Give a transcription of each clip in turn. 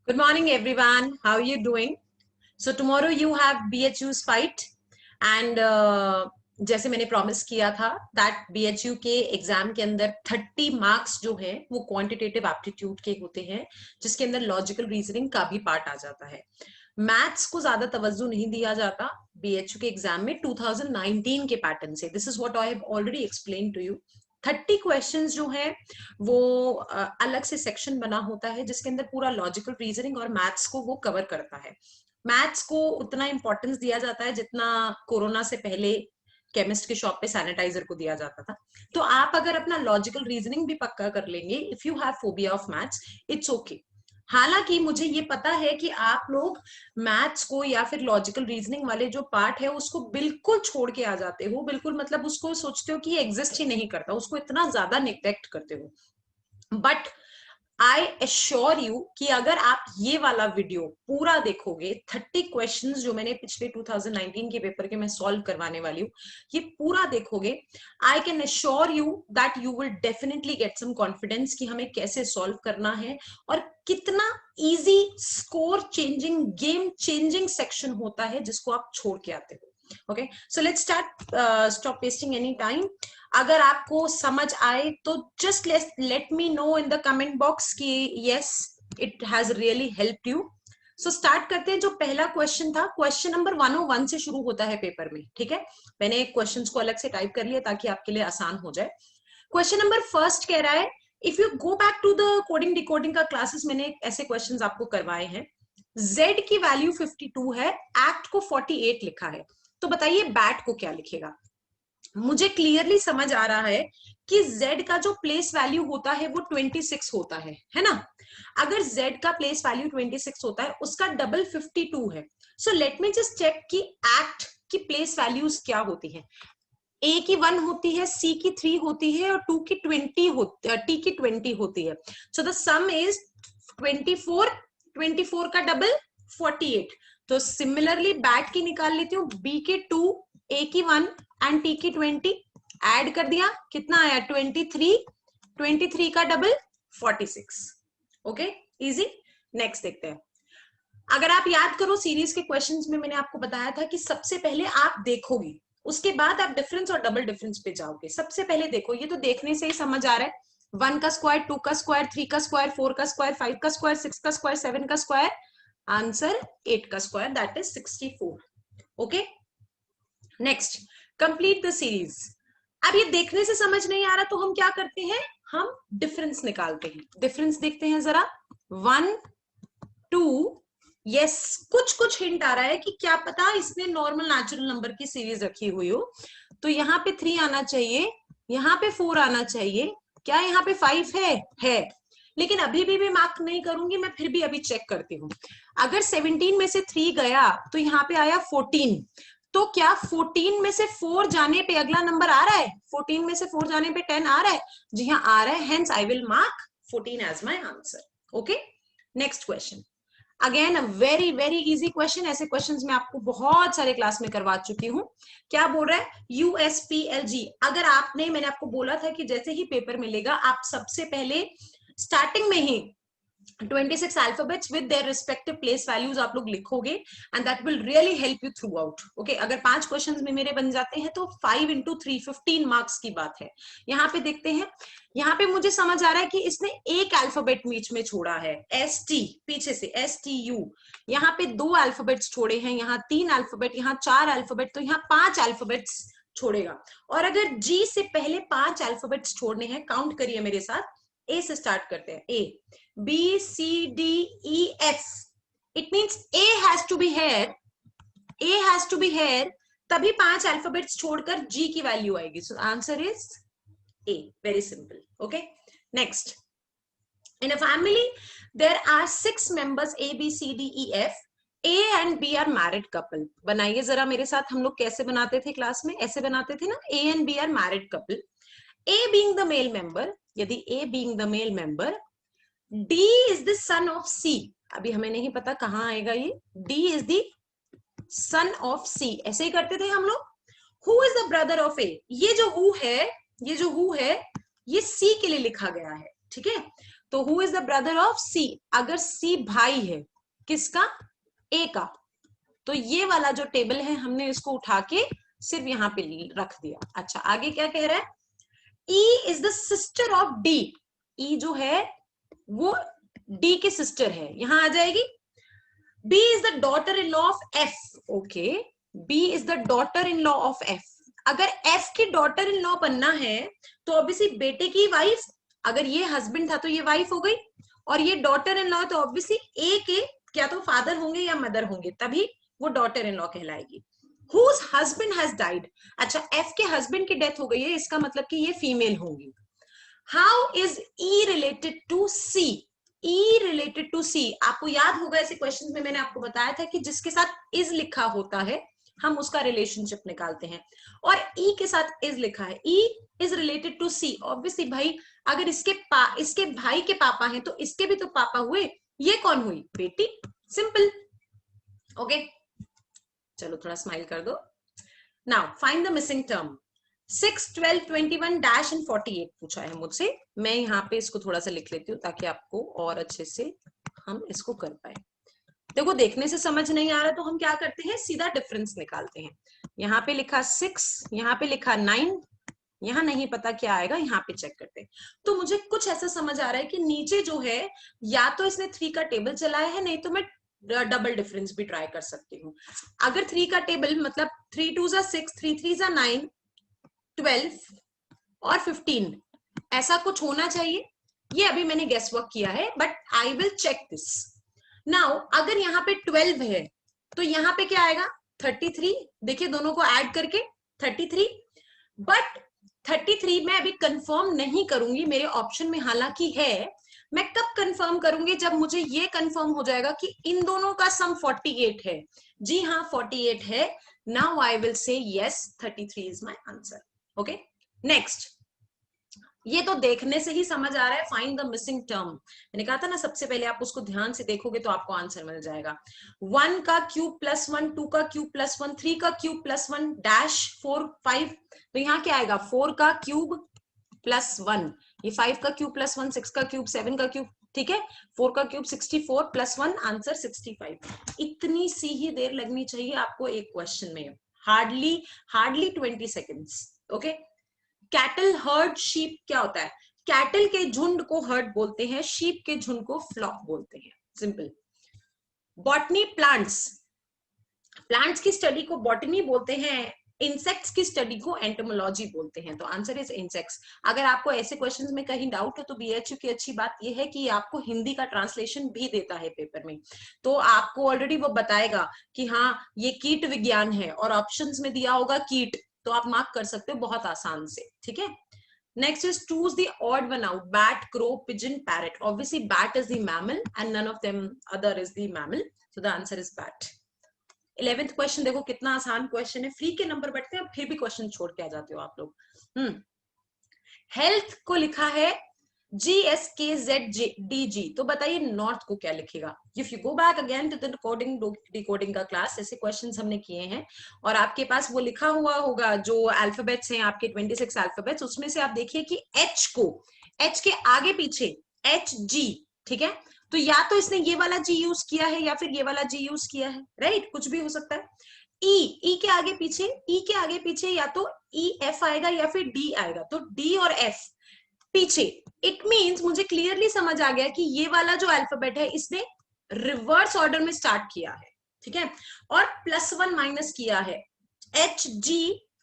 Good morning, everyone. How are you doing? So tomorrow you have BHU's fight, and जैसे मैंने promise किया था that BHU के exam के अंदर 30 मार्क्स जो है वो क्वांटिटेटिव एप्टीट्यूड के होते हैं, जिसके अंदर लॉजिकल रीजनिंग का भी पार्ट आ जाता है। मैथ्स को ज्यादा तवज्जो नहीं दिया जाता BHU के एग्जाम में 2019 के पैटर्न से। This is what I have already explain to you. 30 questions जो है वो अलग से सेक्शन बना होता है, जिसके अंदर पूरा लॉजिकल रीजनिंग और मैथ्स को वो कवर करता है। मैथ्स को उतना इंपॉर्टेंस दिया जाता है जितना कोरोना से पहले केमिस्ट के शॉप पे सैनिटाइजर को दिया जाता था। तो आप अगर अपना लॉजिकल रीजनिंग भी पक्का कर लेंगे, if you have phobia of maths, it's okay. हालांकि मुझे ये पता है कि आप लोग मैथ्स को या फिर लॉजिकल रीजनिंग वाले जो पार्ट है उसको बिल्कुल छोड़ के आ जाते हो, बिल्कुल मतलब उसको सोचते हो कि ये एग्जिस्ट ही नहीं करता, उसको इतना ज्यादा निग्लेक्ट करते हो। बट आई एश्योर यू कि अगर आप ये वाला वीडियो पूरा देखोगे, 30 क्वेश्चंस जो मैंने पिछले 2019 के पेपर के मैं सॉल्व करवाने वाली हूँ, ये पूरा देखोगे, I can assure you that you will definitely get some confidence कि हमें कैसे सॉल्व करना है और कितना easy score changing, game changing section होता है जिसको आप छोड़ के आते हो। Okay, so let's start, stop wasting any time. अगर आपको समझ आए तो just let me know in the comment box कि yes it has really helped you. So start करते हैं। जो पहला क्वेश्चन था, क्वेश्चन नंबर 101 से शुरू होता है पेपर में, ठीक है। मैंने क्वेश्चंस को अलग से टाइप कर लिया ताकि आपके लिए आसान हो जाए। क्वेश्चन नंबर फर्स्ट कह रहा है, if you go back to the coding decoding का क्लासेस मैंने ऐसे क्वेश्चंस आपको करवाए हैं। z की वैल्यू 52 है, एक्ट को 48 लिखा है, तो बताइए बैट को क्या लिखेगा। मुझे क्लियरली समझ आ रहा है कि z का जो प्लेस वैल्यू होता है वो 26 होता है ना। अगर z का प्लेस वैल्यू 26 होता है, उसका डबल 52 है। So let me just check कि एक्ट की प्लेस वैल्यूज क्या होती है। ए की 1 होती है, सी की 3 होती है और टू की 20 होती है, टी की 20 होती है। सो द सम इज 24, 24 का डबल 48। तो सिमिलरली बैट की निकाल लेती हूँ, बी के 2, ए की 1 एंड टी की 20, ऐड कर दिया, कितना आया 23, 23 का डबल 46। Okay, easy. नेक्स्ट देखते हैं। अगर आप याद करो सीरीज के क्वेश्चंस में मैंने आपको बताया था कि सबसे पहले आप देखोगे, उसके बाद आप डिफरेंस और डबल डिफरेंस पे जाओगे। सबसे पहले देखो, ये तो देखने से ही समझ आ रहा है, 1 का स्क्वायर, 2 का स्क्वायर, 3 का स्क्वायर, 4 का स्क्वायर, 5 का स्क्वायर, 6 का स्क्वायर, 7 का स्क्वायर, आंसर 8 का square, that is 64। Okay, next, complete the series. अब ये देखने से समझ नहीं आ रहा तो हम क्या करते हैं, हम डिफरेंस निकालते हैं। डिफरेंस देखते हैं जरा, 1 2, यस, कुछ कुछ हिंट आ रहा है कि क्या पता इसने नॉर्मल नेचुरल नंबर की सीरीज रखी हुई हो। तो यहाँ पे 3 आना चाहिए, यहाँ पे 4 आना चाहिए, क्या यहाँ पे 5 है। लेकिन अभी भी मैं मार्क नहीं करूंगी, मैं फिर भी अभी चेक करती हूँ। अगर 17 में से 3 गया तो यहाँ पे आया 14, तो क्या 14 में से 4 जाने पे अगला नंबर आ रहा है, 14 में से 4 जाने पे 10 आ रहा है, जी हाँ आ रहा है, hence I will mark 14 as my answer. Okay, next question. Again a very very easy question. ऐसे क्वेश्चंस मैं आपको बहुत सारे क्लास में करवा चुकी हूं। क्या बोल रहा है, USPLG। अगर आपने, मैंने आपको बोला था कि जैसे ही पेपर मिलेगा आप सबसे पहले स्टार्टिंग में ही 26 alphabets with their respective place values आप लोग लिखोगे and that will really help you through out. Okay, अगर 5 क्वेश्चंस में मेरे बन जाते हैं तो 5 into 3 15 मार्क्स की बात है। यहाँ पे देखते हैं, यहाँ पे मुझे समझ आ रहा है कि इसने एक अल्फाबेट बीच में छोड़ा है, ST, पीछे से STU। यहाँ पे 2 अल्फाबेट्स छोड़े हैं, यहाँ 3 अल्फाबेट, यहाँ 4 अल्फाबेट, तो यहाँ 5 अल्फाबेट्स छोड़ेगा। और अगर G से पहले 5 अल्फाबेट्स छोड़ने हैं, काउंट करिए मेरे साथ, A से स्टार्ट करते हैं, A, B, C, D, E, F. It means A has to be here. A has to be here. तभी 5 अल्फाबेट्स छोड़कर G की वैल्यू आएगी। So answer is A. Very simple. Okay. Next. In a family, there are 6 members A, B, C, D, E, F. A and B are married couple. बनाइए जरा मेरे साथ, हम लोग कैसे बनाते थे क्लास में, ऐसे बनाते थे ना, A and B are married couple. A being the male member, यदि A being the male member, D is the son of C. अभी हमें नहीं पता कहां आएगा ये, D is the son of C, ऐसे ही करते थे हम लोग। Who is the brother of A? ये जो who है, ये जो who है, ये C के लिए लिखा गया है, ठीक है। तो who is the brother of C? अगर सी भाई है किसका? ए का, तो ये वाला जो टेबल है हमने इसको उठा के सिर्फ यहाँ पे रख दिया। अच्छा, आगे क्या कह रहा है? E is the sister of D. E जो है वो डी की सिस्टर है, यहां आ जाएगी। B is the daughter in law of F. Okay, B is the daughter in law of F. अगर एफ की डॉटर इन लॉ बनना है तो ऑब्वियसली बेटे की वाइफ, अगर ये हस्बैंड था तो ये वाइफ हो गई, और ये डॉटर इन लॉ तो ऑब्वियसली ए के क्या तो फादर होंगे या मदर होंगे, तभी वो डॉटर इन लॉ कहलाएगी। Whose husband has died? अच्छा, एफ के हस्बैंड की डेथ हो गई है, इसका मतलब कि ये फीमेल होंगी। How is E related to C? E related to C, आपको याद होगा ऐसे क्वेश्चन में मैंने आपको बताया था कि जिसके साथ इज लिखा होता है हम उसका रिलेशनशिप निकालते हैं, और ई के साथ इज लिखा है, E is related to C. Obviously भाई अगर इसके भाई के पापा हैं तो इसके भी तो पापा हुए, ये कौन हुई? बेटी। सिंपल। ओके, चलो थोड़ा स्माइल कर दो। Now find the missing term. 6, 12, 21 dash and 48 पूछा है मुझसे। मैं यहाँ पे इसको थोड़ा सा लिख लेती हूँ ताकि आपको और अच्छे से हम इसको कर पाए। देखो, देखने से समझ नहीं आ रहा तो हम क्या करते हैं, सीधा डिफरेंस निकालते हैं। यहाँ पे लिखा 6, यहाँ पे लिखा 9, यहाँ नहीं पता क्या आएगा, यहाँ पे चेक करते हैं। तो मुझे कुछ ऐसा समझ आ रहा है कि नीचे जो है या तो इसने 3 का टेबल चलाया है, नहीं तो मैं डबल डिफरेंस भी ट्राई कर सकती हूँ। अगर 3 का टेबल मतलब 3 2 6, 3 3 9, 12 और 15 ऐसा कुछ होना चाहिए। ये अभी मैंने गेस वर्क किया है, but I will check this now. अगर यहाँ पे 12 है तो यहाँ पे क्या आएगा? 33। देखिए दोनों को ऐड करके 33, बट 33 मैं अभी कंफर्म नहीं करूंगी, मेरे ऑप्शन में हालांकि है। मैं कब कंफर्म करूंगी? जब मुझे ये कंफर्म हो जाएगा कि इन दोनों का सम 48 है। जी हाँ, 48 है। Now I will say yes, 33 is my answer. Okay, next. ये तो देखने से ही समझ आ रहा है, फाइंड द मिसिंग टर्म। मैंने कहा था ना सबसे पहले आप उसको ध्यान से देखोगे तो आपको आंसर मिल जाएगा। 1 का क्यूब प्लस 1, 2 का क्यूब प्लस 1, 3 का क्यूब प्लस 1 डैश 4 5, तो यहाँ क्या आएगा? 4 का क्यूब प्लस 1, ये 5 का क्यूब प्लस 1, 6 का क्यूब, 7 का क्यूब, ठीक है। 4 का क्यूब 64 प्लस 1 आंसर 65। इतनी सी ही देर लगनी चाहिए आपको एक क्वेश्चन में, hardly 20 seconds. Okay, cattle heard sheep क्या होता है? कैटल के झुंड को हर्ड बोलते हैं, शीप के झुंड को फ्लॉक बोलते हैं। सिंपल। बॉटनी प्लांट्स की स्टडी को बॉटनी बोलते हैं, इंसेक्ट्स की स्टडी को एंटोमोलॉजी बोलते हैं। तो आंसर इज इंसेक्ट्स। अगर आपको ऐसे क्वेश्चंस में कहीं डाउट है तो बीएचयू की अच्छी बात यह है कि आपको हिंदी का ट्रांसलेशन भी देता है पेपर में, तो आपको ऑलरेडी वो बताएगा कि हाँ ये कीट विज्ञान है, और ऑप्शंस में दिया होगा कीट, तो आप मार्क कर सकते हो बहुत आसान से। ठीक है, next is choose the odd one out. Bat, crow, pigeon, parrot. Obviously bat is the mammal and none of them other is the mammal, so the answer is bat. 11th question देखो कितना आसान question है, free के number बढ़ते हैं फिर भी question छोड़ के आ जाते हो आप लोग। हेल्थ को लिखा है GSKZDG, तो बताइए नॉर्थ को क्या लिखेगा? If you go back again to the decoding का क्लास, ऐसे क्वेश्चंस हमने किए हैं और आपके पास वो लिखा हुआ होगा जो अल्फाबेट्स हैं आपके 26 अल्फाबेट्स, उसमें से आप देखिए कि एच के आगे पीछे HG, ठीक है, तो या तो इसने ये वाला G यूज किया है या फिर ये वाला G यूज किया है, राइट, कुछ भी हो सकता है। ई के आगे पीछे या तो EF आएगा या फिर D आएगा, तो D और F पीछे। इट मींस मुझे क्लियरली समझ आ गया कि ये वाला जो अल्फाबेट है इसने रिवर्स ऑर्डर में स्टार्ट किया है, ठीक है, और +1 माइनस किया है, HG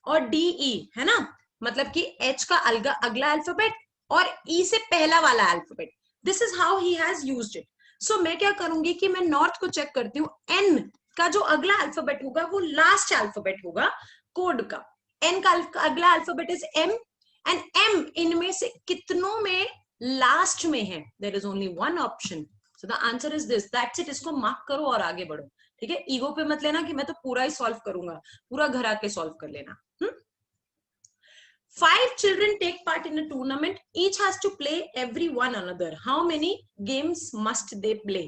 और DE, है ना, मतलब कि H का अगला अल्फाबेट और E से पहला वाला alphabet. This is how he has used it. So मैं क्या करूंगी कि मैं नॉर्थ को चेक करती हूँ, N का जो अगला अल्फाबेट होगा वो लास्ट अल्फाबेट होगा कोड का। N का अगला alphabet is M, and M इनमें से कितनों में लास्ट में है? There is only one option, so the answer is this, that's it. इसको मार्क करो और आगे बढ़ो, ठीक है। ईगो पे मत लेना कि मैं तो पूरा ही सॉल्व करूंगा, पूरा घर आके सॉल्व कर लेना। 5 children take part in a tournament, each has to play every one another. How many games must they play?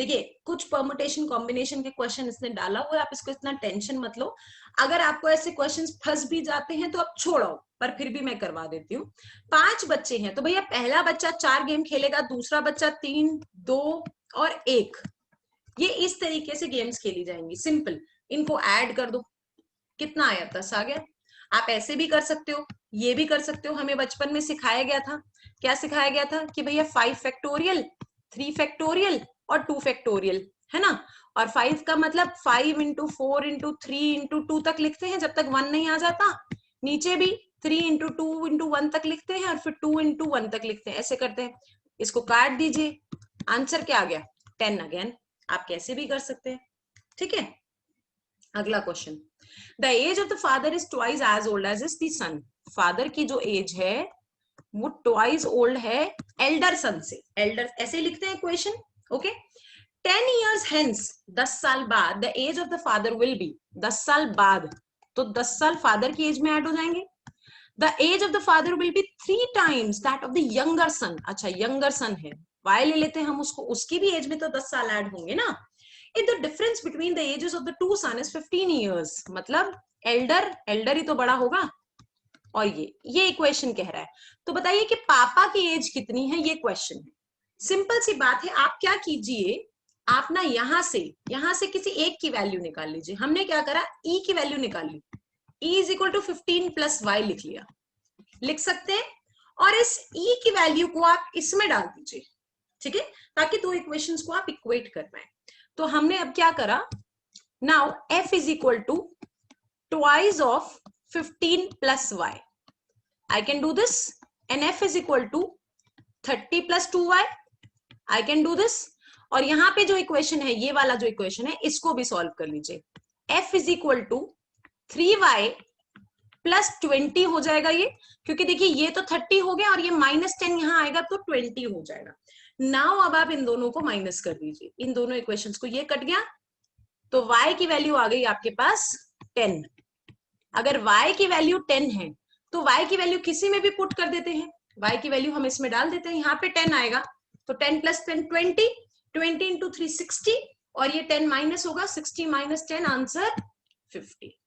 देखिए कुछ परमुटेशन कॉम्बिनेशन के क्वेश्चन इसने डाला हुआ है, आप इसको इतना टेंशन मत लो। अगर आपको ऐसे क्वेश्चंस फंस भी जाते हैं तो आप छोड़ो, पर फिर भी मैं करवा देती हूँ। 5 बच्चे हैं तो भैया पहला बच्चा 4 गेम खेलेगा, दूसरा बच्चा 3, 2 और 1, ये इस तरीके से गेम्स खेली जाएंगी। सिंपल, इनको ऐड कर दो, कितना आया? 10 आ गया। आप ऐसे भी कर सकते हो, ये भी कर सकते हो। हमें बचपन में सिखाया गया था, क्या सिखाया गया था कि भैया 5 फैक्टोरियल, 3 फैक्टोरियल और 2 फैक्टोरियल, है ना। और 5 का मतलब 5 इंटू 4 इंटू 3 इंटू 2 तक लिखते हैं जब तक 1 नहीं आ जाता। नीचे भी 3 इंटू 2 इंटू 1 तक लिखते हैं और फिर 2 इंटू 1 तक लिखते हैं, ऐसे करते हैं। इसको काट दीजिए, आंसर क्या आ गया? 10 अगेन। आप कैसे भी कर सकते हैं, ठीक है। अगला question, the age of the father is twice as old as is the son. Father की जो एज है वो ट्वाइस ओल्ड है एल्डर सन से। एल्डर ऐसे लिखते हैं क्वेश्चन, ओके। 10 years hence, 10 साल बाद, the age of the father will be, 10 साल बाद, तो 10 साल फादर की एज में ऐड हो जाएंगे। The age of the father will be 3 times that of the younger son. अच्छा यंगर सन है, वाई ले लेते हैं हम उसको, उसकी भी एज में तो 10 साल ऐड होंगे ना। If the difference between the ages of the two sons is 15 years, मतलब एल्डर ही तो बड़ा होगा। और ये इक्वेशन कह रहा है, तो बताइए कि पापा की एज कितनी है, ये क्वेश्चन है। सिंपल सी बात है, आप क्या कीजिए, आप ना यहां से किसी एक की वैल्यू निकाल लीजिए। हमने क्या करा, ई की वैल्यू निकाल ली, E is equal to 15 plus Y लिख लिया, लिख सकते हैं। और इस ई की वैल्यू को आप इसमें डाल दीजिए, ठीक है, ताकि दो इक्वेशंस को आप इक्वेट कर पाए। तो हमने अब क्या करा, now f is equal to twice of 15 plus y, I can do this, and f is equal to 30 plus 2y, I can do this. और यहां पे जो इक्वेशन है, ये वाला जो इक्वेशन है, इसको भी सॉल्व कर लीजिए। f is equal to 3y plus 20 हो जाएगा ये, क्योंकि देखिए ये तो 30 हो गया और ये -10 यहां आएगा तो 20 हो जाएगा। नाउ अब आप इन दोनों को माइनस कर दीजिए, इन दोनों इक्वेशंस को, ये कट गया तो y की वैल्यू आ गई आपके पास 10। अगर y की वैल्यू 10 है तो y की वैल्यू किसी में भी पुट कर देते हैं, y की वैल्यू हम इसमें डाल देते हैं, यहाँ पे 10 आएगा तो 10 प्लस 10 20, 20 इंटू 3 60, और ये 10 माइनस होगा, 60 माइनस 10 आंसर 50।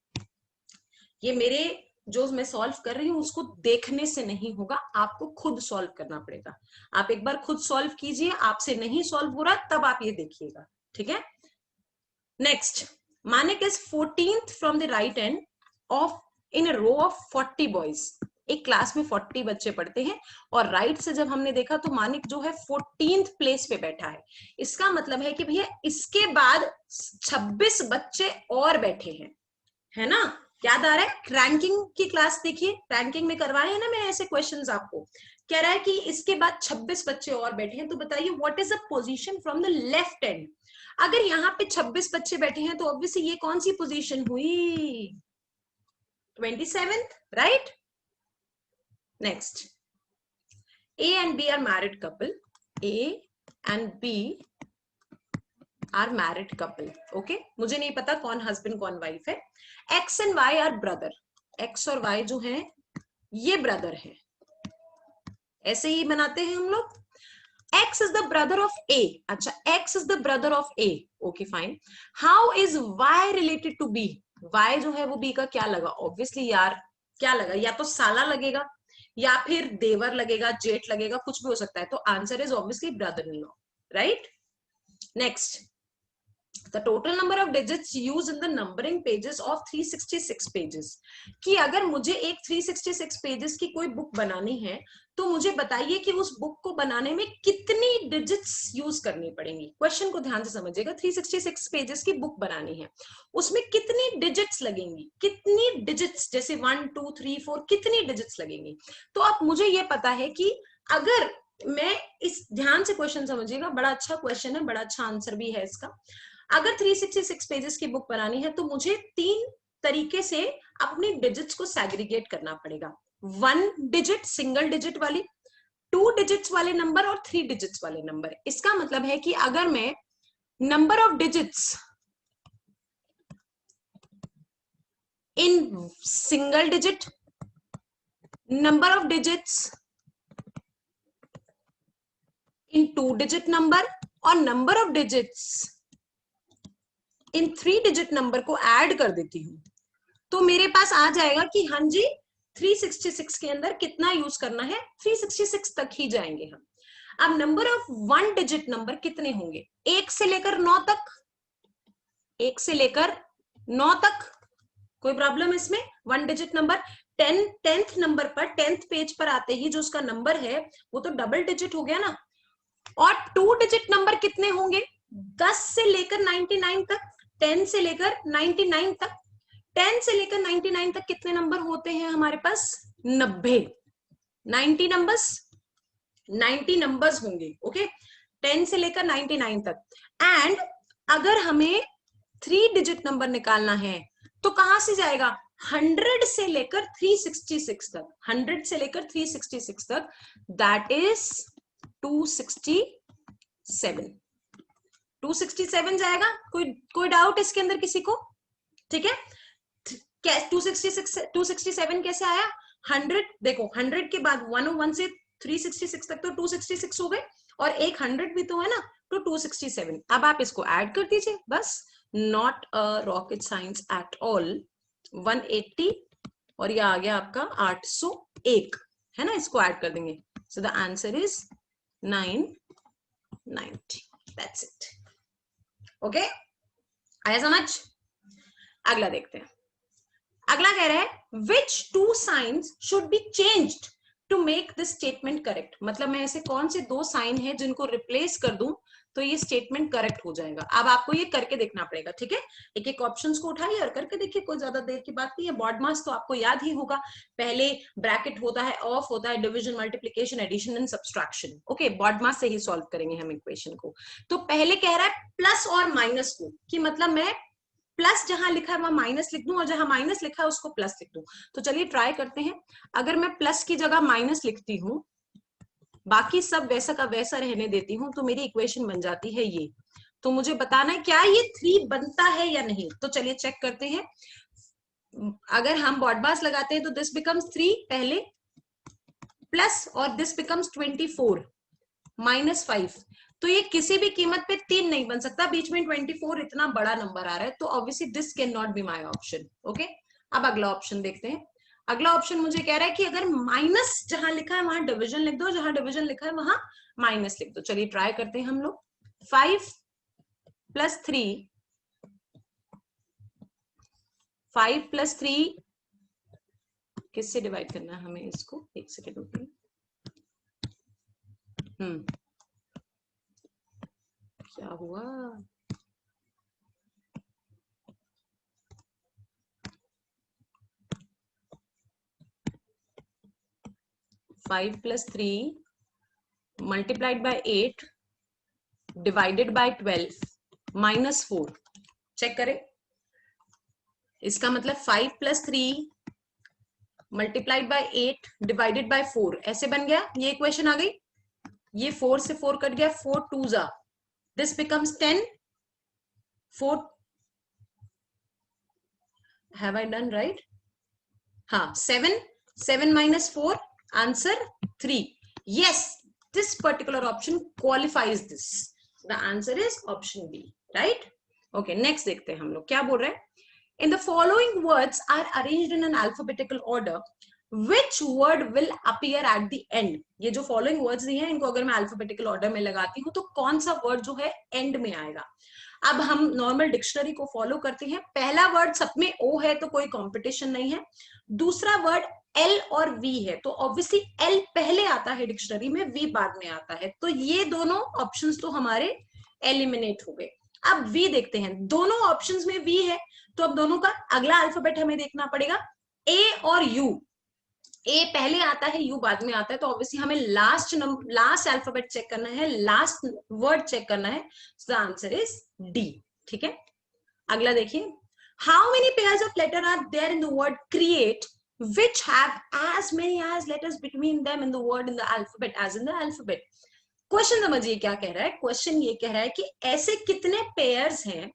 ये मेरे जो मैं सॉल्व कर रही हूं उसको देखने से नहीं होगा, आपको खुद सॉल्व करना पड़ेगा। आप एक बार खुद सॉल्व कीजिए, आपसे नहीं सॉल्व हो रहा तब आप ये देखिएगा, ठीक है। Next, Manik is 14th from the right end of in a row of 40 boys. एक क्लास में 40 बच्चे पढ़ते हैं और राइट से जब हमने देखा तो मानिक जो है 14th प्लेस पे बैठा है। इसका मतलब है कि भैया इसके बाद 26 बच्चे और बैठे हैं, है ना। याद आ रहा है, रैंकिंग की क्लास देखिए, रैंकिंग में करवाए हैं ना मैंने ऐसे क्वेश्चंस आपको। कह रहा है कि इसके बाद 26 बच्चे और बैठे हैं, तो बताइए what is the position from the left and. अगर यहाँ पे 26 बच्चे बैठे हैं तो ऑब्वियसली ये कौन सी पोजीशन हुई, 27th, right. Next, A and B are married couple, A and B are married couple, okay. मुझे नहीं पता कौन हस्बैंड कौन वाइफ है। X and Y are brother, X और वाई जो है ये ब्रदर है, ऐसे ही बनाते हैं हम लोग। X is the brother of A, अच्छा X is the brother of A, okay fine. How is Y related to B, Y जो है वो बी का क्या लगा, ऑब्वियसली यार क्या लगा, या तो साला लगेगा या फिर देवर लगेगा, जेठ लगेगा, कुछ भी हो सकता है। तो answer is obviously brother in law, right. Next, the total number of digits used in the numbering pages of 366 pages, कि अगर मुझे एक 366 पेजेस की कोई बुक बनानी है तो मुझे बताइए कि उस बुक को बनाने में कितनी डिजिट्स यूज करनी पड़ेंगी। क्वेश्चन को ध्यान से समझिएगा, 366 पेजेस की बुक बनानी है, उसमें कितनी डिजिट्स लगेंगी, कितनी डिजिट्स, जैसे 1 2 3 4 कितनी डिजिट्स लगेंगी। तो अब मुझे ये पता है कि अगर मैं इस, ध्यान से क्वेश्चन समझिएगा, बड़ा अच्छा क्वेश्चन है, बड़ा अच्छा आंसर भी है इसका। अगर 366 पेजेस की बुक बनानी है तो मुझे 3 तरीके से अपनी डिजिट्स को सैग्रीगेट करना पड़ेगा। 1 डिजिट सिंगल डिजिट वाली, 2 डिजिट्स वाले नंबर और 3 डिजिट्स वाले नंबर। इसका मतलब है कि अगर मैं number of digits in single digit, number of digits in 2 digit number और number of digits in 3 digit number को ऐड कर देती हूं, तो मेरे पास आ जाएगा कि हाँ जी 366 के अंदर कितना यूज करना है, 366 तक ही जाएंगे हम। अब नंबर ऑफ 1 डिजिट नंबर कितने होंगे, 1 से लेकर 9 तक, 1 से लेकर 9 तक, कोई प्रॉब्लम है इसमें? 1 डिजिट नंबर 10th नंबर पर, 10th पेज पर आते ही जो उसका नंबर है वो तो डबल डिजिट हो गया ना। और 2 डिजिट नंबर कितने होंगे, 10 से लेकर 99 तक, 10 से लेकर 99 तक, 10 से लेकर 99 तक कितने नंबर होते हैं हमारे पास, 90, 90 नंबर्स, 90 नंबर्स होंगे। ओके, 10 से लेकर 99 तक। एंड अगर हमें 3 डिजिट नंबर निकालना है तो कहां से जाएगा, 100 से लेकर 366 तक, 100 से लेकर 366 तक, दैट इज 267, 267 जाएगा। कोई डाउट इसके अंदर किसी को? ठीक है, 267 कैसे आया, 100 देखो, 100 के बाद 101 से 366 तक तो 266 हो गए, और एक 100 भी तो है ना, तो 267। अब आप इसको ऐड कर दीजिए बस, not a rocket science at all. 180 और ये आ गया आपका 801, है ना, इसको ऐड कर देंगे। So the answer is 990, that's it. Okay, आया समझ? अगला देखते हैं। अगला कह रहा है which 2 signs should be changed to make this statement correct. मतलब मैं ऐसे कौन से 2 साइन है जिनको रिप्लेस कर दूं तो ये स्टेटमेंट करेक्ट हो जाएगा। अब आपको ये करके देखना पड़ेगा, ठीक है, एक एक ऑप्शंस को उठाइए और करके देखिए, कोई ज्यादा देर की बात नहीं है। बॉड मास तो आपको याद ही होगा, पहले ब्रैकेट होता है, ऑफ होता है, division, multiplication, addition and subtraction. Okay, BODMAS से ही सॉल्व करेंगे हम इक्वेशन को। तो पहले कह रहा है प्लस और माइनस को, कि मतलब मैं प्लस जहां लिखा है वहां माइनस लिख दूं और जहां माइनस लिखा है उसको प्लस लिख दूं। तो चलिए ट्राई करते हैं। अगर मैं प्लस की जगह माइनस लिखती हूं, बाकी सब वैसा का वैसा रहने देती हूं, तो मेरी इक्वेशन बन जाती है ये। तो मुझे बताना है क्या ये 3 बनता है या नहीं। तो चलिए चेक करते हैं। अगर हम बॉडमास लगाते हैं तो दिस बिकम्स 3 पहले, प्लस और दिस बिकम्स 24 माइनस 5। तो ये किसी भी कीमत पे 3 नहीं बन सकता, बीच में 24 इतना बड़ा नंबर आ रहा है, तो obviously this can not be my option. Okay, अब अगला ऑप्शन देखते हैं। अगला ऑप्शन मुझे कह रहा है कि अगर माइनस जहां लिखा है वहां डिवीजन लिख दो, जहां डिवीजन लिखा है वहां माइनस लिख दो। चलिए ट्राई करते हैं हम लोग। 5 + 3, 5 + 3 किससे डिवाइड करना है हमें इसको, एक सेकेंड रुकिए। क्या हुआ, 5 + 3 multiplied by 8 divided by 12 minus 4। Check करें, इसका मतलब 5 + 3 multiplied by 8 divided by 4 ऐसे बन गया। ये इक्वेशन आ गई, ये 4 से 4 कट गया, 4 2 जा, this becomes 10। 4 have I done right? हाँ, 7 minus 4 answer 3। yes, this particular option qualifies this, the answer is option B, right? okay, next देखते हैं हम लोग क्या बोल रहे हैं। in the following words are arranged in an alphabetical order, which word will appear at the end। ये जो following words दिए हैं इनको अगर मैं alphabetical order में लगाती हूँ तो कौन सा word जो है end में आएगा। अब हम नॉर्मल डिक्शनरी को फॉलो करते हैं। पहला वर्ड सब में ओ है तो कोई कंपटीशन नहीं है। दूसरा वर्ड एल और वी है तो ऑब्वियसली एल पहले आता है डिक्शनरी में, वी बाद में आता है, तो ये दोनों ऑप्शंस तो हमारे एलिमिनेट हो गए। अब वी देखते हैं, दोनों ऑप्शंस में वी है तो अब दोनों का अगला अल्फाबेट हमें देखना पड़ेगा। ए और यू, ए पहले आता है यू बाद में आता है, तो ऑब्वियसली हमें लास्ट अल्फाबेट चेक करना है, लास्ट वर्ड चेक करना है। So the answer is D. ठीक है, अगला देखिए, how many pairs of letter are there in the word create which have as many as letters between them in the word in the alphabet as in the alphabet। Question समझिए क्या कह रहा है। Question ये कह रहा है कि ऐसे कितने पेयर्स हैं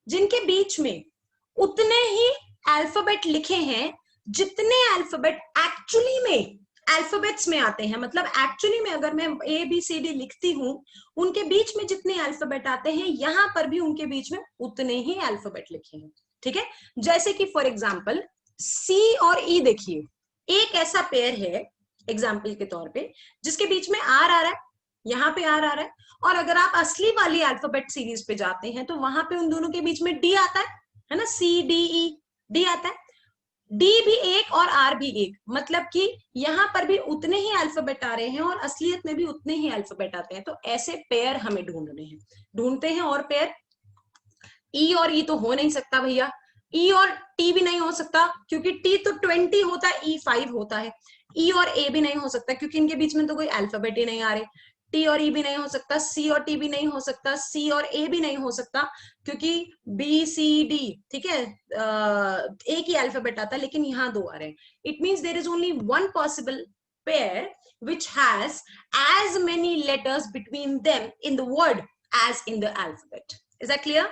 जिनके बीच में उतने ही अल्फाबेट लिखे हैं जितने अल्फाबेट एक्चुअली में अल्फाबेट्स में आते हैं, मतलब एक्चुअली में अगर मैं ABCD लिखती हूँ, उनके बीच में जितने अल्फाबेट आते हैं यहां पर भी उनके बीच में उतने ही अल्फाबेट लिखे हैं, ठीक है। जैसे कि फॉर एग्जाम्पल C और E, देखिए एक ऐसा पेयर है एग्जाम्पल के तौर पे जिसके बीच में R आ रहा है, यहाँ पे R आ रहा है, और अगर आप असली वाली अल्फाबेट सीरीज पे जाते हैं तो वहां पे उन दोनों के बीच में D आता है ना, CDE, D आता है। डी भी एक और आर भी एक, मतलब कि यहां पर भी उतने ही अल्फाबेट आ रहे हैं और असलियत में भी उतने ही अल्फाबेट आते हैं। तो ऐसे पेयर हमें ढूंढने हैं, ढूंढते हैं। और पेयर ई और ई तो हो नहीं सकता भैया, ई और टी भी नहीं हो सकता क्योंकि टी तो 20 होता है, ई 5 होता है। ई और ए भी नहीं हो सकता क्योंकि इनके बीच में तो कोई अल्फाबेट ही नहीं आ रहे। टी और ई भी नहीं हो सकता, सी और टी भी नहीं हो सकता, सी और ए भी नहीं हो सकता क्योंकि बी सी डी, ठीक है, एक ही अल्फाबेट आता है लेकिन यहाँ दो आ रहे हैं। It means there is only one possible pair which has as many letters between them in the word as in the alphabet. Is that clear?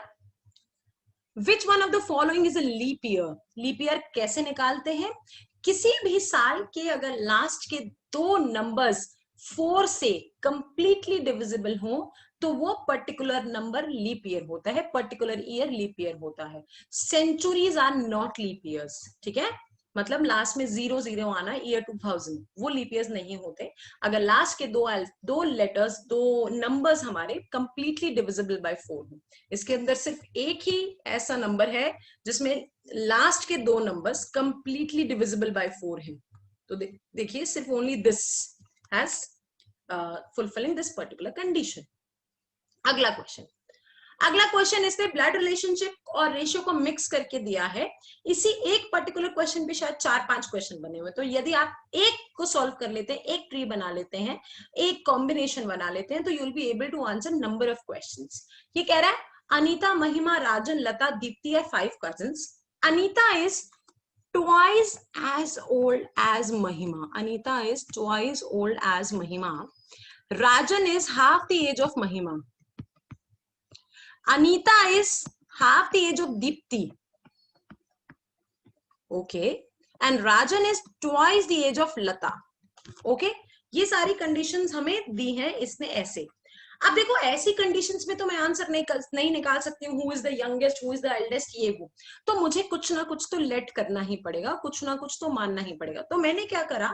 Which one of the following is a leap year? Leap year कैसे निकालते हैं? किसी भी साल के अगर last के दो नंबर्स 4 से कंप्लीटली डिविजिबल हो तो वो पर्टिकुलर नंबर लीप ईयर होता है, पर्टिकुलर ईयर लीप ईयर होता है। Centuries are not leap years, ठीक है, मतलब लास्ट में 00 आना, ईयर 2000, वो लीप ईयर्स नहीं होते अगर लास्ट के दो लेटर्स, दो नंबर्स हमारे कंप्लीटली डिविजिबल बाय 4 हो। इसके अंदर सिर्फ एक ही ऐसा नंबर है जिसमें लास्ट के दो नंबर्स कंप्लीटली डिविजिबल बाय 4 है। तो देखिए सिर्फ only this has fulfilling this particular condition. अगला क्वेश्चन इसने ब्लड रिलेशनशिप और रेशियो को मिक्स करके दिया है। इसी एक पर्टिकुलर क्वेश्चन पे शायद 4-5 क्वेश्चन बने हुए, तो यदि आप एक को सॉल्व कर लेते हैं, एक ट्री बना लेते हैं, एक कॉम्बिनेशन बना लेते हैं, तो you will be able to answer number of questions. ये कह रहा है Anita, Mahima, Rajan, Lata, Deepti are 5 cousins. Anita is twice as old as Mahima. Anita is twice old as Mahima. Rajan is half the age of Mahima. Anita is half the age of Deepti. Okay. And Rajan is twice the age of Lata. Okay. ये सारी conditions हमें दी हैं इसने ऐसे। अब देखो ऐसी conditions में तो मैं आंसर नहीं निकाल सकती हूँ who is the youngest, who is the eldest, ये वो, तो मुझे कुछ ना कुछ तो लेट करना ही पड़ेगा, कुछ ना कुछ तो मानना ही पड़ेगा। तो मैंने क्या करा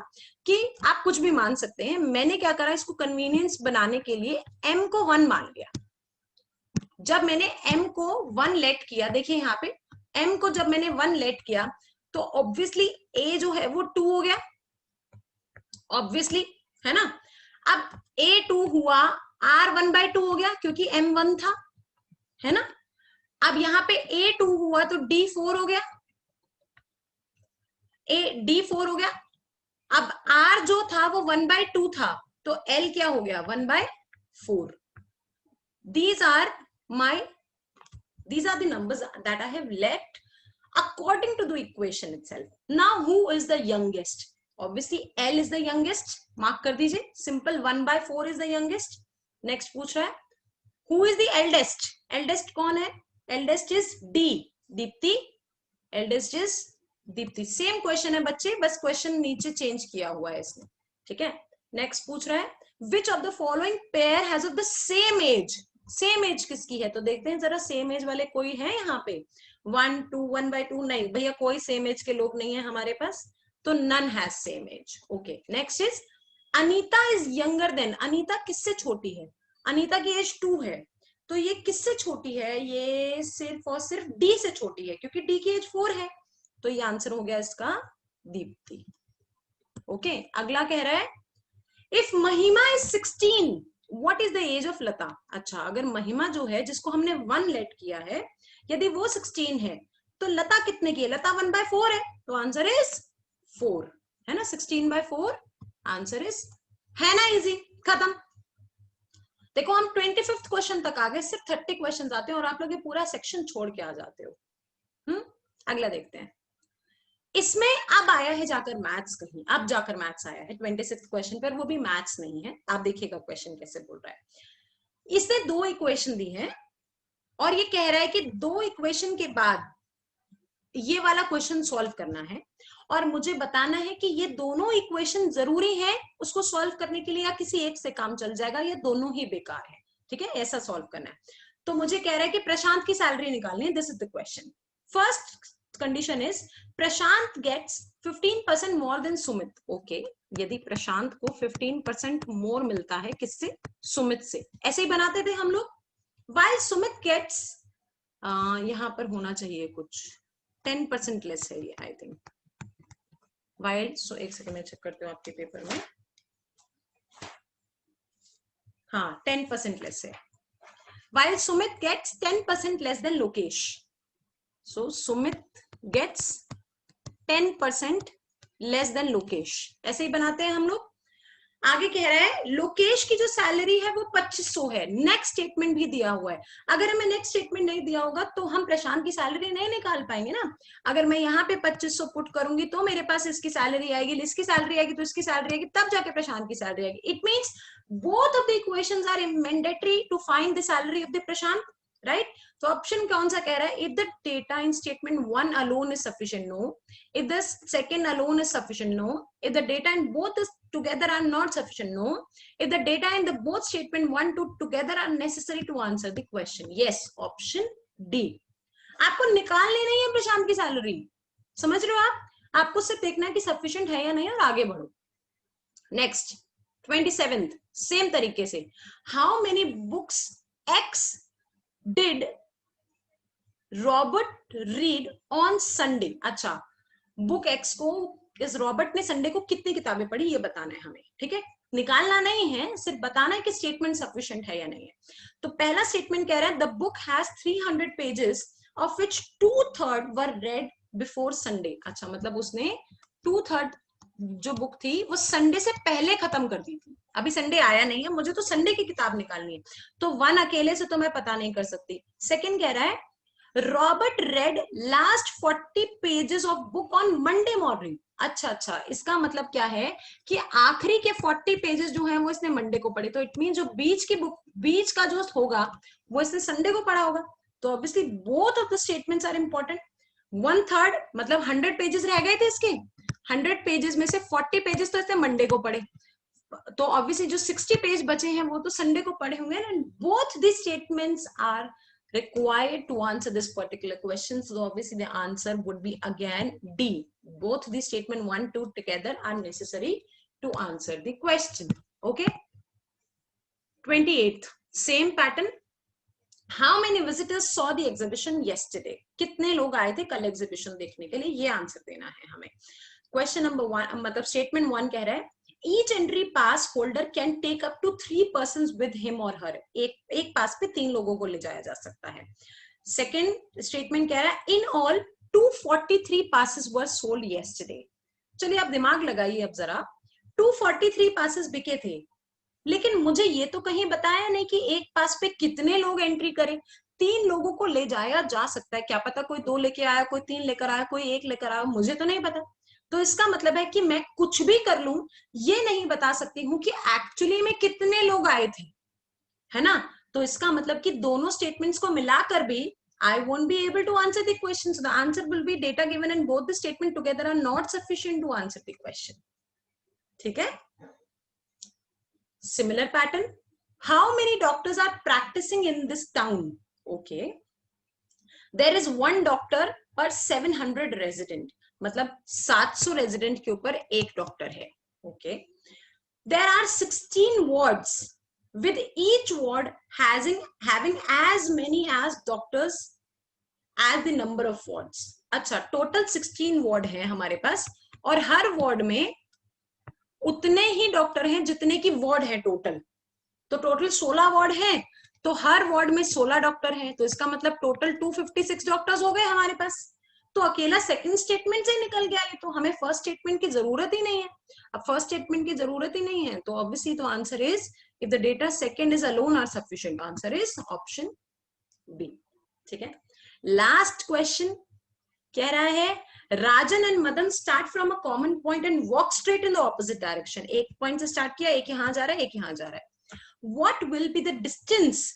कि आप कुछ भी मान सकते हैं, मैंने क्या करा, इसको कन्वीनियंस बनाने के लिए m को 1 मान लिया। जब मैंने m को 1 लेट किया, देखिए यहाँ पे m को जब मैंने 1 लेट किया तो ऑब्वियसली a जो है वो 2 हो गया, ऑब्वियसली, है ना। अब a 2 हुआ, r 1/2 हो गया क्योंकि m 1 था, है ना। अब यहाँ पे a 2 हुआ तो d 4 हो गया, d 4 हो गया। अब r जो था वो 1/2 था तो l क्या हो गया, 1/4। These are the numbers that I have left according to the equation itself. Now who is the youngest? Obviously L is the youngest, mark कर दीजिए, simple 1/4 is the youngest. Next पूछ रहा है who is the eldest? Eldest कौन है? Eldest is D, Deepti. Eldest is Deepti. Same question है बच्चे, बस क्वेश्चन नीचे चेंज किया हुआ है इसने, ठीक है। नेक्स्ट पूछ रहा है which of the following pair has of the same age? Same age किसकी है, तो देखते हैं जरा सेम एज वाले कोई है यहाँ पे। 1 2 1/2 नहीं भैया, कोई सेम एज के लोग नहीं है हमारे पास, तो none has same age. Okay, next is Anita is younger than. Anita किससे छोटी है? अनीता की एज 2 है, तो ये किससे छोटी है? ये सिर्फ और सिर्फ डी से छोटी है क्योंकि डी की एज 4 है, तो ये आंसर हो गया इसका दीप्ति। ओके, अगला कह रहा है if Mahima is 16 what is the age of Lata. अच्छा, अगर महिमा जो है जिसको हमने 1 लेट किया है, यदि वो 16 है तो लता कितने की है? लता 1/4 है, तो आंसर इज 4, है ना। 16/4 आंसर इज, है ना, इजी, खत्म। देखो हम 25th क्वेश्चन तक आ गए, सिर्फ 30 क्वेश्चन आते हैं और आप लोग ये पूरा सेक्शन छोड़ के आ जाते हो। अगला देखते हैं। इसमें अब आया है जाकर मैथ्स, कहीं अब जाकर मैथ्स आया है 26th क्वेश्चन पर, वो भी मैथ्स नहीं है। आप देखिएगा क्वेश्चन कैसे बोल रहा है। इसने 2 इक्वेशन दी है और ये कह रहा है कि 2 इक्वेशन के बाद ये वाला क्वेश्चन सॉल्व करना है और मुझे बताना है कि ये दोनों इक्वेशन जरूरी है उसको सॉल्व करने के लिए, या किसी एक से काम चल जाएगा, या दोनों ही बेकार है। ठीक है, ऐसा सॉल्व करना है। तो मुझे कह रहा है कि प्रशांत की सैलरी निकालनी है। This is the question. First condition is Prashant gets 15% more than Sumit. Okay, यदि प्रशांत को 15% मोर मिलता है किससे? सुमित से। ऐसे ही बनाते थे हम लोग। वाइल सुमित गेट्स, यहां पर होना चाहिए कुछ 10% लेस है ये, आई थिंक। वाइल, सो एक सेकंड में चेक करते हो आपके पेपर में। हाँ, 10% लेस है। While Sumit gets 10% less than Lokesh. So Sumit gets 10% less than Lokesh. ऐसे ही बनाते हैं हम लोग। आगे कह रहा है लोकेश की जो सैलरी है वो 2500 है। नेक्स्ट स्टेटमेंट भी दिया हुआ है। अगर हमें नेक्स्ट स्टेटमेंट नहीं दिया होगा तो हम प्रशांत की सैलरी नहीं निकाल पाएंगे ना। अगर मैं यहाँ पे 2500 पुट करूंगी तो मेरे पास इसकी सैलरी आएगी, इसकी सैलरी आएगी, तो इसकी सैलरी आएगी, तब जाके प्रशांत की सैलरी आएगी। It means both of the equations are mandatory to find the salary of the Prashant, right? तो ऑप्शन कौन सा कह रहा है? If the data in statement 1 alone is sufficient, no. If the second alone is sufficient, no. If the data in both together are not sufficient, no. If the data in the both statement 1, 2 together are necessary to answer the question, yes, option D. आपको निकालनी नहीं है प्रशांत की salary, समझ रहे हो आप? आपको सिर्फ देखना है कि सफिशिएंट है या नहीं और आगे बढ़ो। नेक्स्ट 27th, सेम तरीके से, how many books X did Robert read on Sunday? अच्छा, बुक एक्स को इस रॉबर्ट ने संडे को कितनी किताबें पढ़ी ये बताना है हमें। ठीक है, निकालना नहीं है, सिर्फ बताना है कि स्टेटमेंट सफिशिएंट है या नहीं है। तो पहला स्टेटमेंट कह रहा है the book has 300 pages of which 2/3 were red before Sunday. अच्छा, मतलब उसने 2/3 जो बुक थी वो संडे से पहले खत्म कर दी थी। अभी संडे आया नहीं है, मुझे तो संडे की किताब निकालनी है, तो 1 अकेले से तो मैं पता नहीं कर सकती। सेकंड कह रहा है Robert red last 40 pages of book on Monday morning. अच्छा, इसका मतलब क्या है कि आखिरी के 40 पेजेस जो हैं वो इसने मंडे को पढ़े। तो इट मीन जो बीच की बुक, बीच का जो होगा वो इसने संडे को पढ़ा होगा। तो obviously both of the statements are important. 1/3 मतलब 100 पेजेस रह गए थे इसके, 100 पेजेस में से 40 पेजेस तो इसने मंडे को पढ़े, तो ऑब्वियसली जो 60 पेज बचे हैं वो तो संडे को पढ़े होंगे ना। Both the statements are required to answer this particular question, so obviously the answer would be again D. Both the statement 1, 2 together are necessary to answer the question. Okay, 28th, same pattern. How many visitors saw the exhibition yesterday? कितने लोग आए थे कल exhibition देखने के लिए, ये answer देना है हमें। क्वेश्चन नंबर 1, मतलब स्टेटमेंट 1 कह रहा है each entry pass holder can take up to 3 persons with him or her. एक पास पे 3 लोगों को ले जाया जा सकता है। सेकेंड स्टेटमेंट कह रहा है in all 243 passes were sold yesterday. चलिए आप दिमाग लगाइए अब जरा, 243 passes बिके थे, लेकिन मुझे ये तो कहीं बताया नहीं कि एक पास पे कितने लोग एंट्री करें। 3 लोगों को ले जाया जा सकता है, क्या पता कोई 2 लेके आया, कोई 3 लेकर आया, कोई 1 लेकर आया, मुझे तो नहीं पता। तो इसका मतलब है कि मैं कुछ भी कर लूं, ये नहीं बता सकती हूं कि एक्चुअली में कितने लोग आए थे, है ना। तो इसका मतलब कि दोनों स्टेटमेंट्स को मिलाकर भी I won't be able to answer the question. So the answer will be data given and both the statement together are not sufficient to answer the question. ठीक है, similar pattern. How many doctors are practicing in this town? Okay, there is one doctor per 700 resident. मतलब 700 resident के ऊपर एक doctor है। Okay, there are 16 wards with each ward having as many as doctors as the number of wards. अच्छा, total 16 ward है हमारे पास और हर ward में उतने ही डॉक्टर हैं जितने की वार्ड है टोटल। तो टोटल 16 वार्ड है, तो हर वार्ड में 16 डॉक्टर हैं, तो इसका मतलब टोटल 256 डॉक्टर्स हो गए हमारे पास। तो अकेला सेकंड स्टेटमेंट से निकल गया ये, तो हमें फर्स्ट स्टेटमेंट की जरूरत ही नहीं है। अब फर्स्ट स्टेटमेंट की जरूरत ही नहीं है तो ऑब्वियसली तो answer is if the data second is alone are sufficient, answer is option B. ठीक है, लास्ट क्वेश्चन कह रहा है Rajan and Madan start from a common point and walk straight in the opposite direction. एक पॉइंट से start किया, एक यहां जा रहा है, एक यहां जा रहा है। What will be the distance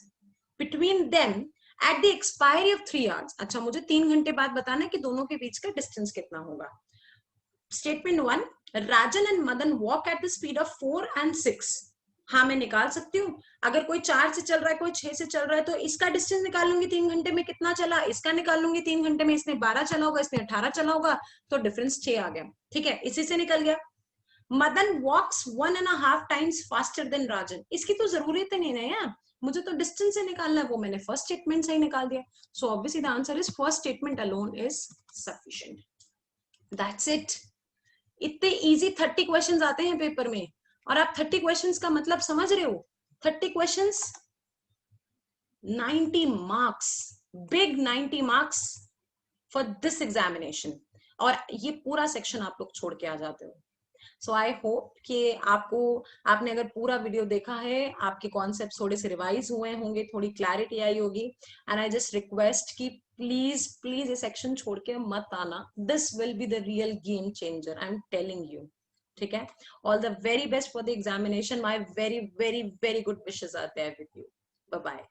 between them at the expiry of 3 hours? अच्छा, मुझे 3 घंटे बाद बताना है कि दोनों के बीच का डिस्टेंस कितना होगा। Statement 1, Rajan and Madan walk at the speed of 4 and 6. हाँ मैं निकाल सकती हूँ, अगर कोई 4 से चल रहा है कोई 6 से चल रहा है तो इसका डिस्टेंस निकाल लूंगी 3 घंटे में कितना चला, इसका निकाल लूंगी 3 घंटे में, इसने 12 चला होगा इसने 18 चला होगा, तो डिफरेंस 6 आ गया, ठीक है, इसी से निकल गया। मदन वॉक्स 1.5 times फास्टर देन राजन, इसकी तो जरूरत ही नहीं ना यार, मुझे तो डिस्टेंस से निकालना है, वो मैंने फर्स्ट स्टेटमेंट से ही निकाल दिया। So obviously the answer is first statement alone is sufficient. That's it. इतने इजी 30 क्वेश्चंस आते हैं पेपर में, और आप 30 क्वेश्चंस का मतलब समझ रहे हो? 30 questions 90 marks, big 90 marks for this examination, और ये पूरा सेक्शन आप लोग छोड़ के आ जाते हो। सो आई होप कि आपने अगर पूरा वीडियो देखा है, आपके कॉन्सेप्ट थोड़े से रिवाइज हुए होंगे, थोड़ी क्लैरिटी आई होगी, एंड आई जस्ट रिक्वेस्ट कि प्लीज प्लीज ये सेक्शन छोड़ के मत आना, this will be the real game changer, I am telling you, ठीक है। All the very best for the examination, my very very very good wishes are there with you, bye bye.